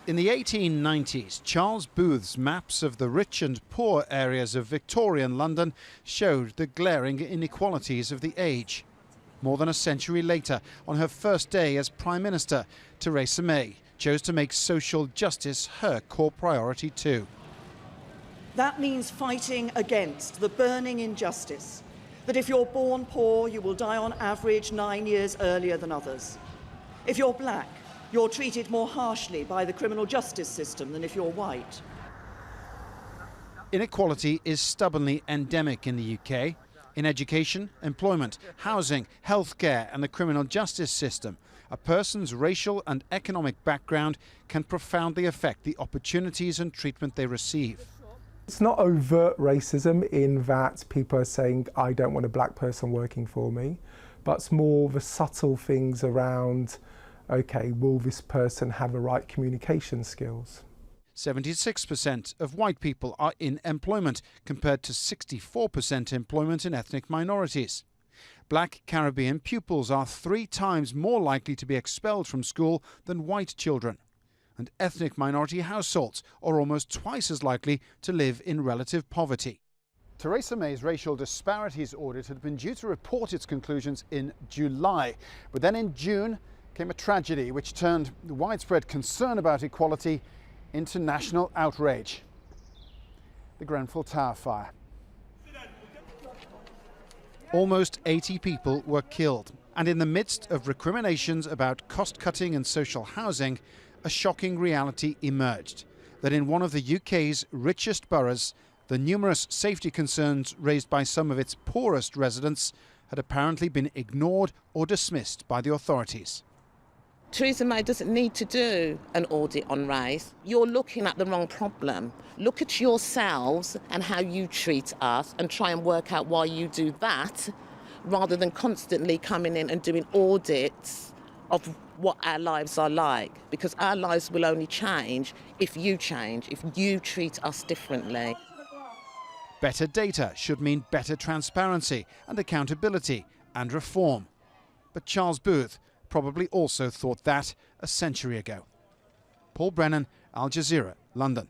In the 1890s, Charles Booth's maps of the rich and poor areas of Victorian London showed the glaring inequalities of the age. More than a century later, on her first day as Prime Minister, Theresa May chose to make social justice her core priority too. That means fighting against the burning injustice that if you're born poor, you will die on average 9 years earlier than others. If you're black, you're treated more harshly by the criminal justice system than if you're white. Inequality is stubbornly endemic in the UK. In education, employment, housing, healthcare and the criminal justice system, a person's racial and economic background can profoundly affect the opportunities and treatment they receive. It's not overt racism in that people are saying, I don't want a black person working for me, but it's more the subtle things around, okay, will this person have the right communication skills? 76% of white people are in employment, compared to 64% employment in ethnic minorities. Black Caribbean pupils are 3 times more likely to be expelled from school than white children. And ethnic minority households are almost twice as likely to live in relative poverty. Theresa May's racial disparities audit had been due to report its conclusions in July, but then in June came a tragedy which turned widespread concern about equality into national outrage. The Grenfell Tower fire. Almost 80 people were killed, and in the midst of recriminations about cost-cutting and social housing, a shocking reality emerged, that in one of the UK's richest boroughs, the numerous safety concerns raised by some of its poorest residents had apparently been ignored or dismissed by the authorities. Theresa May doesn't need to do an audit on race. You're looking at the wrong problem. Look at yourselves and how you treat us and try and work out why you do that, rather than constantly coming in and doing audits of what our lives are like, because our lives will only change, if you treat us differently. Better data should mean better transparency and accountability and reform. But Charles Booth probably also thought that a century ago. Paul Brennan, Al Jazeera, London.